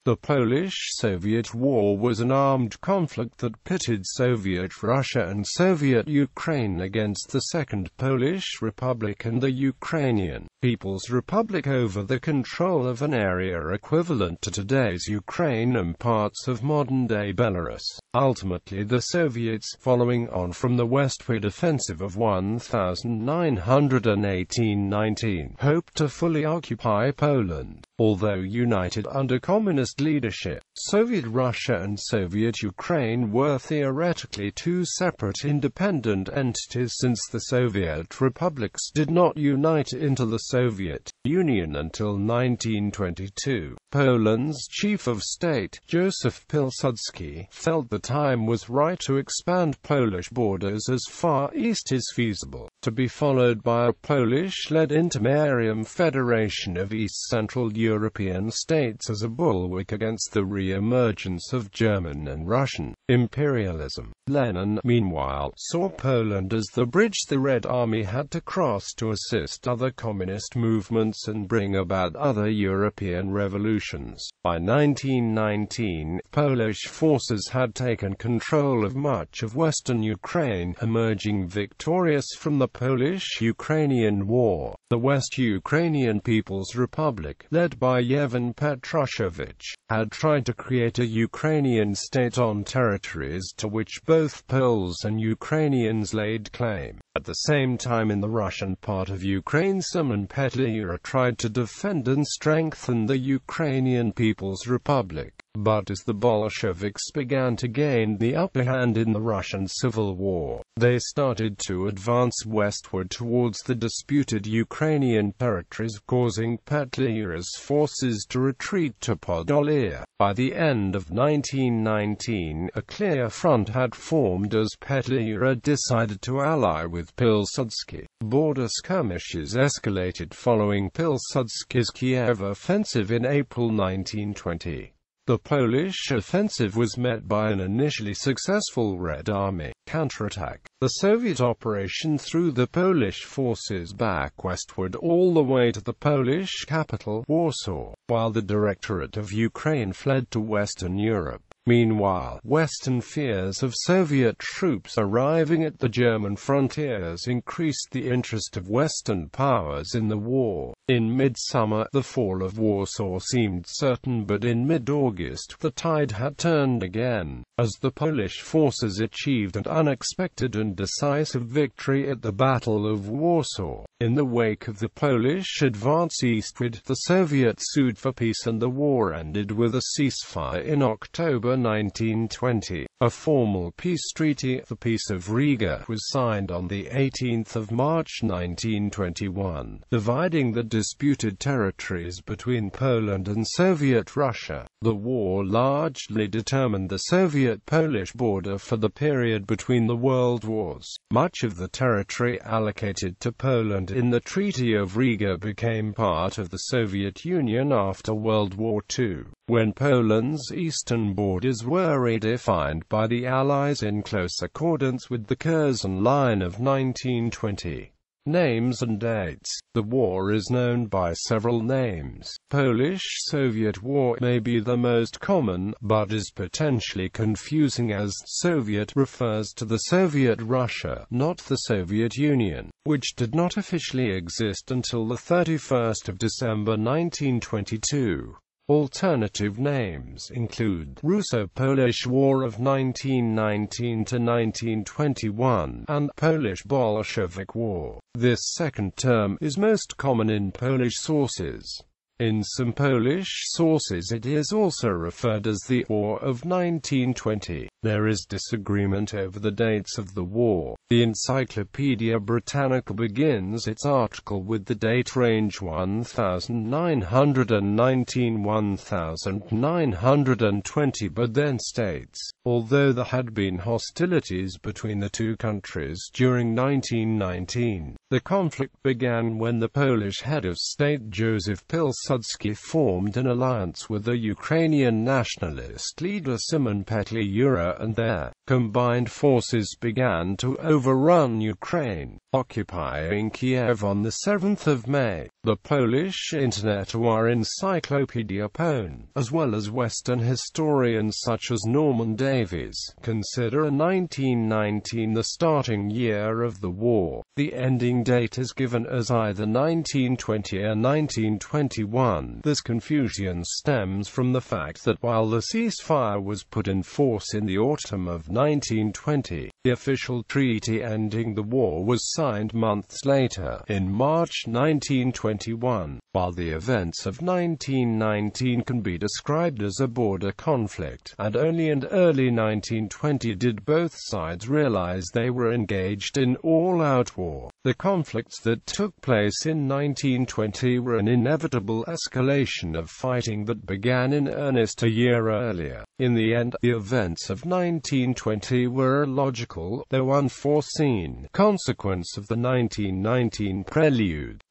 The Polish-Soviet War was an armed conflict that pitted Soviet Russia and Soviet Ukraine against the Second Polish Republic and the Ukrainian People's Republic over the control of an area equivalent to today's Ukraine and parts of modern-day Belarus. Ultimately, the Soviets, following on from the Westward Offensive of 1918-19, hoped to fully occupy Poland. Although united under communist leadership, Soviet Russia and Soviet Ukraine were theoretically two separate independent entities, since the Soviet republics did not unite into the Soviet Union until 1922. Poland's chief of state, Józef Piłsudski, felt the time was right to expand Polish borders as far east as feasible, to be followed by a Polish-led Intermarium federation of East Central European states as a bulwark against the re-emergence of German and Russian imperialism. Lenin, meanwhile, saw Poland as the bridge the Red Army had to cross to assist other communist movements and bring about other European revolutions. By 1919, Polish forces had taken control of much of western Ukraine, emerging victorious from the Polish-Ukrainian War. The West Ukrainian People's Republic, led by Yevhen Petrushevich, had tried to create a Ukrainian state on territories to which both Poles and Ukrainians laid claim. At the same time, in the Russian part of Ukraine, Simon Petliura tried to defend and strengthen the Ukrainian People's Republic. But as the Bolsheviks began to gain the upper hand in the Russian Civil War, they started to advance westward towards the disputed Ukrainian territories, causing Petliura's forces to retreat to Podolya. By the end of 1919, a clear front had formed as Petliura decided to ally with Piłsudski. Border skirmishes escalated following Piłsudski's Kiev offensive in April 1920. The Polish offensive was met by an initially successful Red Army counterattack. The Soviet operation threw the Polish forces back westward all the way to the Polish capital, Warsaw, while the Directorate of Ukraine fled to Western Europe. Meanwhile, Western fears of Soviet troops arriving at the German frontiers increased the interest of Western powers in the war. In midsummer, the fall of Warsaw seemed certain, but in mid-August, the tide had turned again, as the Polish forces achieved an unexpected and decisive victory at the Battle of Warsaw. In the wake of the Polish advance eastward, the Soviets sued for peace and the war ended with a ceasefire in October 1920. A formal peace treaty, the Peace of Riga, was signed on the 18th of March 1921, dividing the disputed territories between Poland and Soviet Russia. The war largely determined the Soviet-Polish border for the period between the World Wars. Much of the territory allocated to Poland in the Treaty of Riga became part of the Soviet Union after World War II, when Poland's eastern borders were redefined by the Allies in close accordance with the Curzon Line of 1920. Names and dates. The war is known by several names. Polish-Soviet War may be the most common, but is potentially confusing, as Soviet refers to the Soviet Russia, not the Soviet Union, which did not officially exist until the 31st of December 1922. Alternative names include Russo-Polish War of 1919 to 1921 and Polish-Bolshevik War. This second term is most common in Polish sources. In some Polish sources it is also referred as the War of 1920. There is disagreement over the dates of the war. The Encyclopaedia Britannica begins its article with the date range 1919–1920, but then states, although there had been hostilities between the two countries during 1919, the conflict began when the Polish head of state Józef Piłsudski Piłsudski formed an alliance with the Ukrainian nationalist leader Szymon Petlura, and their combined forces began to overrun Ukraine, occupying Kiev on the 7th of May. The Polish Internet Encyclopedia Pone, as well as Western historians such as Norman Davies, consider 1919 the starting year of the war. The ending date is given as either 1920 or 1921. This confusion stems from the fact that while the ceasefire was put in force in the autumn of 1920, the official treaty ending the war was signed months later, in March 1921. While the events of 1919 can be described as a border conflict, and only in early 1920 did both sides realize they were engaged in all-out war, the conflicts that took place in 1920 were an inevitable escalation of fighting that began in earnest a year earlier. In the end, the events of 1920 were a logical, though unforeseen, consequence of the 1919 prelude.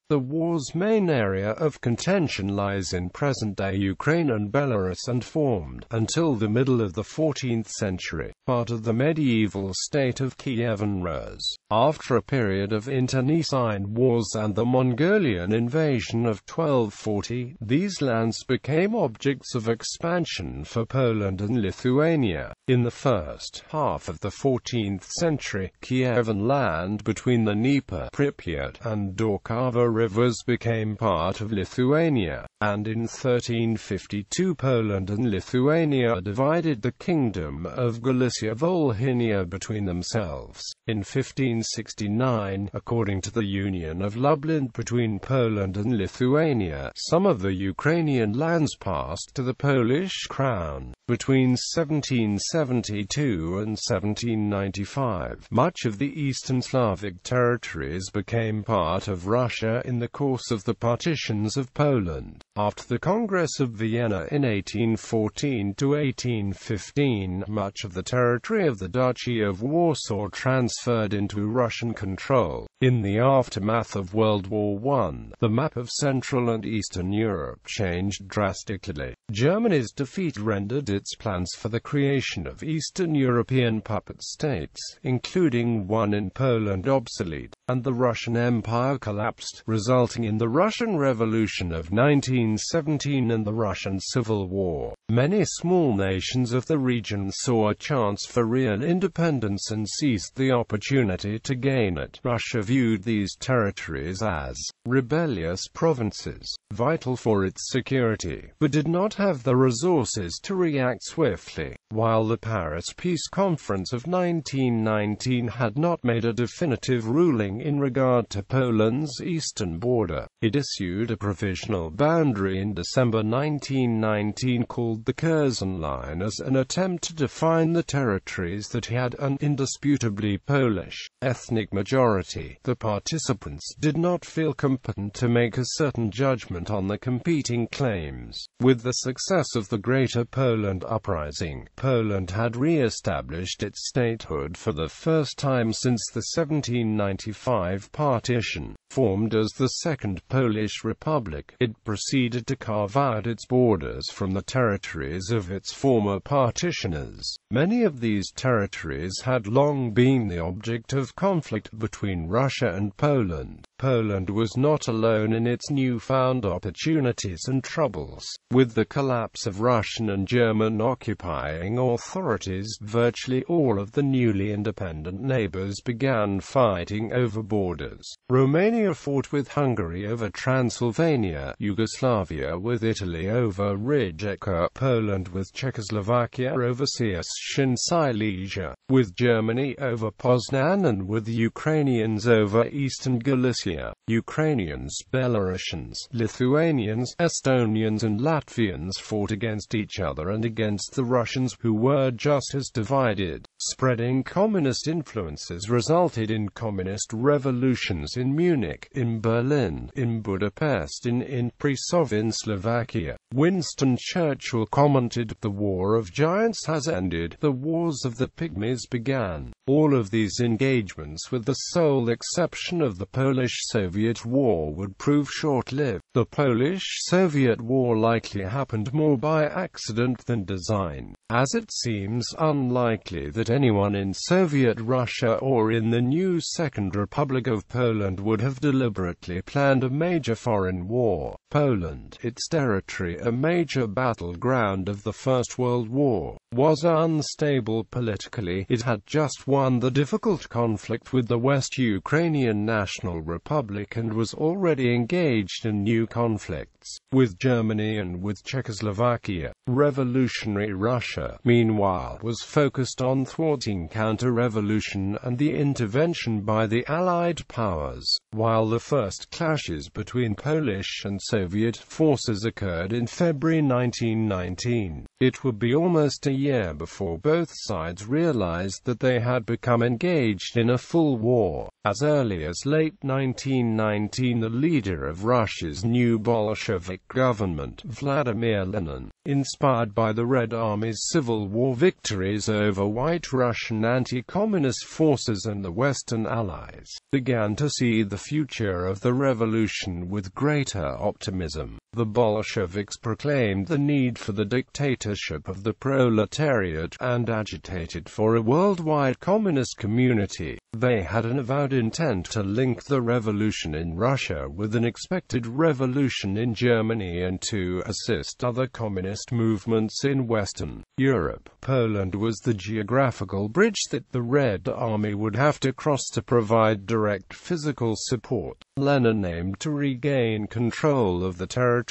The war's main area of contention lies in present-day Ukraine and Belarus and formed, until the middle of the 14th century, part of the medieval state of Kievan Rus. After a period of internecine wars and the Mongolian invasion of 1240, these lands became objects of expansion for Poland and Lithuania. In the first half of the 14th century, Kievan land between the Dnieper, Pripyat, and Dorkava rivers became part of Lithuania, and in 1352 Poland and Lithuania divided the Kingdom of Galicia-Volhynia between themselves. In 1569, according to the Union of Lublin between Poland and Lithuania, some of the Ukrainian lands passed to the Polish crown. Between 1772 and 1795, much of the Eastern Slavic territories became part of Russia in the course of the partitions of Poland. After the Congress of Vienna in 1814 to 1815, much of the territory of the Duchy of Warsaw transferred into Russian control. In the aftermath of World War I, the map of Central and Eastern Europe changed drastically. Germany's defeat rendered its plans for the creation of Eastern European puppet states, including one in Poland, obsolete, and the Russian Empire collapsed, resulting in the Russian Revolution of 1917 and the Russian Civil War. Many small nations of the region saw a chance for real independence and seized the opportunity to gain it. Russia viewed these territories as rebellious provinces, vital for its security, but did not have the resources to react swiftly. While the Paris Peace Conference of 1919 had not made a definitive ruling in regard to Poland's eastern border, it issued a provisional boundary in December 1919 called the Curzon Line as an attempt to define the territories that had an indisputably Polish ethnic majority. The participants did not feel competent to make a certain judgment on the competing claims. With the success of the Greater Poland Uprising, Poland had re-established its statehood for the first time since the 1795 partition. Formed as the Second Polish Republic, it proceeded to carve out its borders from the territories of its former partitioners. Many of these territories had long been the object of conflict between Russia and Poland. Poland was not alone in its newfound opportunities and troubles. With the collapse of Russian and German occupying authorities, virtually all of the newly independent neighbors began fighting over borders. Romania fought with Hungary over Transylvania, Yugoslavia with Italy over Rijeka, Poland with Czechoslovakia over Silesia and Silesia, with Germany over Poznan, and with the Ukrainians over Eastern Galicia. Ukrainians, Belarusians, Lithuanians, Estonians and Latvians fought against each other and against the Russians, who were just as divided. Spreading communist influences resulted in communist revolutions in Munich, Munich, in Berlin, in Budapest, in Prešov in Slovakia. Winston Churchill commented, "The war of giants has ended, the wars of the pygmies began." All of these engagements, with the sole exception of the Polish-Soviet War, would prove short-lived. The Polish-Soviet War likely happened more by accident than design, as it seems unlikely that anyone in Soviet Russia or in the new Second Republic of Poland would have deliberately planned a major foreign war. Poland, its territory a major battleground of the First World War, was unstable politically. It had just won the difficult conflict with the West Ukrainian National Republic and was already engaged in new conflicts with Germany and with Czechoslovakia. Revolutionary Russia, meanwhile, was focused on thwarting counter-revolution and the intervention by the Allied powers. While the first clashes between Polish and Soviet forces occurred in February 1919, it would be almost a year before both sides realized that they had become engaged in a full war. As early as late 1919, the leader of Russia's new Bolshevik government, Vladimir Lenin, inspired by the Red Army's Civil War victories over White Russian anti-communist forces and the Western Allies, began to see the future of the revolution with greater optimism. The Bolsheviks proclaimed the need for the dictatorship of the proletariat and agitated for a worldwide communist community. They had an avowed intent to link the revolution in Russia with an expected revolution in Germany and to assist other communist movements in Western Europe. Poland was the geographical bridge that the Red Army would have to cross to provide direct physical support. Lenin aimed to regain control of the territories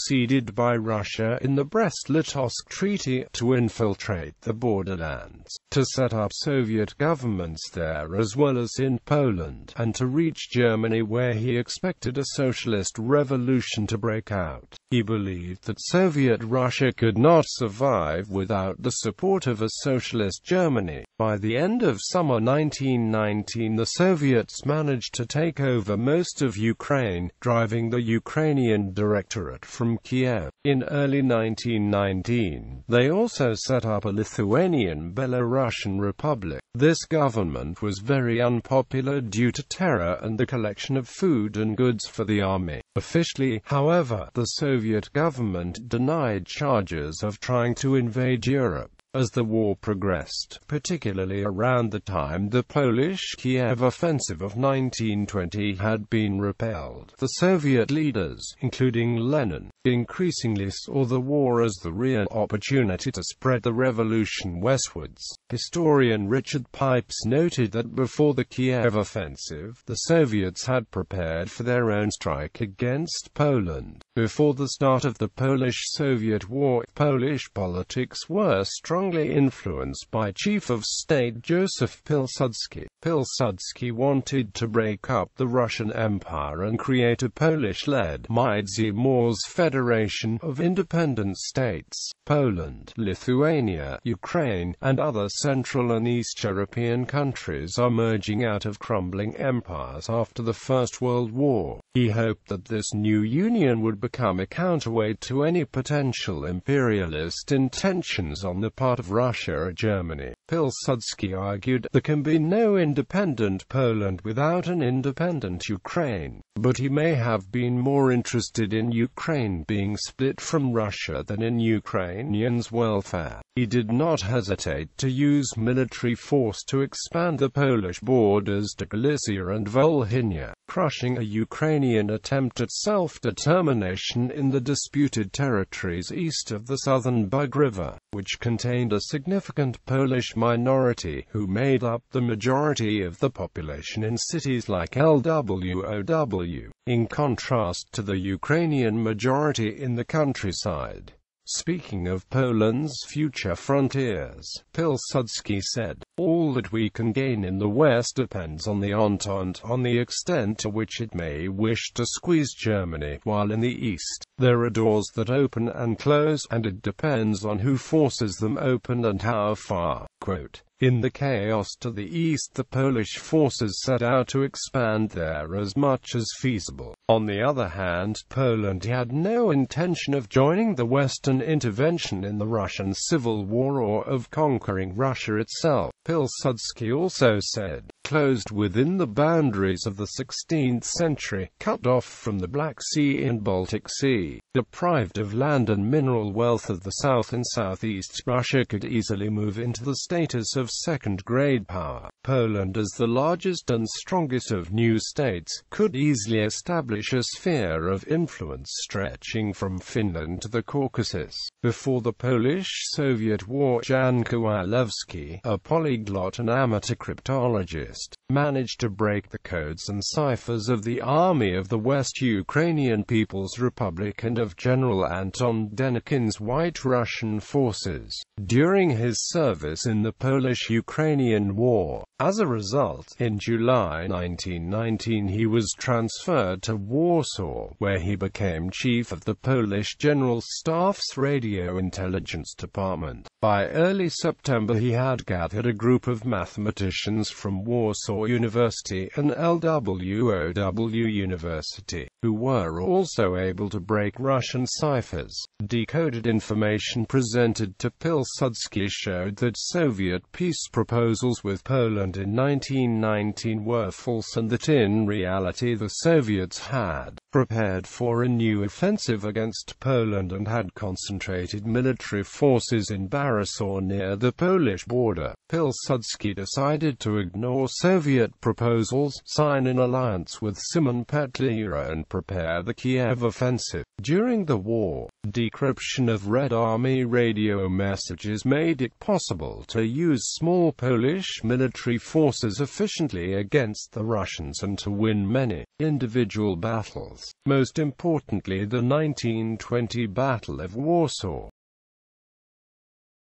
ceded by Russia in the Brest-Litovsk Treaty, to infiltrate the borderlands, to set up Soviet governments there as well as in Poland, and to reach Germany, where he expected a socialist revolution to break out. He believed that Soviet Russia could not survive without the support of a socialist Germany. By the end of summer 1919, the Soviets managed to take over most of Ukraine, driving the Ukrainian Directorate from Kiev. In early 1919, they also set up a Lithuanian Belarusian Republic. This government was very unpopular due to terror and the collection of food and goods for the army. Officially, however, the Soviet government denied charges of trying to invade Europe. As the war progressed, particularly around the time the Polish-Kiev offensive of 1920 had been repelled, the Soviet leaders, including Lenin, increasingly saw the war as the real opportunity to spread the revolution westwards. Historian Richard Pipes noted that before the Kiev offensive, the Soviets had prepared for their own strike against Poland. Before the start of the Polish-Soviet War, Polish politics were strongly influenced by Chief of State Józef Piłsudski. Piłsudski wanted to break up the Russian Empire and create a Polish-led Federation of independent states. Poland, Lithuania, Ukraine, and other Central and East European countries are merging out of crumbling empires after the First World War. He hoped that this new union would become a counterweight to any potential imperialist intentions on the part of Russia or Germany. Piłsudski argued there can be no independent Poland without an independent Ukraine, but he may have been more interested in Ukraine being split from Russia than in Ukrainians' welfare. He did not hesitate to use military force to expand the Polish borders to Galicia and Volhynia, crushing a Ukrainian attempt at self-determination in the disputed territories east of the southern Bug River, which contained a significant Polish minority who made up the majority of the population in cities like Lwow, in contrast to the Ukrainian majority in the countryside. Speaking of Poland's future frontiers, Piłsudski said, "All that we can gain in the West depends on the Entente, on the extent to which it may wish to squeeze Germany, while in the East, there are doors that open and close, and it depends on who forces them open and how far." Quote, In the chaos to the east, the Polish forces set out to expand there as much as feasible. On the other hand, Poland had no intention of joining the Western intervention in the Russian Civil War or of conquering Russia itself. Piłsudski also said, closed within the boundaries of the 16th century, cut off from the Black Sea and Baltic Sea, deprived of land and mineral wealth of the south and southeast, Russia could easily move into the status of second-grade power. Poland, as the largest and strongest of new states, could easily establish a sphere of influence stretching from Finland to the Caucasus. Before the Polish-Soviet War, Jan Kowalewski, a polyglot and amateur cryptologist, managed to break the codes and ciphers of the Army of the West Ukrainian People's Republic and of General Anton Denikin's White Russian forces, during his service in the Polish-Ukrainian War. As a result, in July 1919 he was transferred to Warsaw, where he became chief of the Polish General Staff's Radio Intelligence Department. By early September he had gathered a group of mathematicians from Warsaw University and Lwow University, who were also able to break Russian ciphers. Decoded information presented to Piłsudski showed that Soviet peace proposals with Poland in 1919 were false and that in reality the Soviets had prepared for a new offensive against Poland and had concentrated military forces in Belarus or near the Polish border. Piłsudski decided to ignore Soviet proposals, sign an alliance with Szymon Petlura and prepare the Kiev offensive. During the war, decryption of Red Army radio messages made it possible to use small Polish military forces efficiently against the Russians and to win many individual battles, most importantly the 1920 Battle of Warsaw.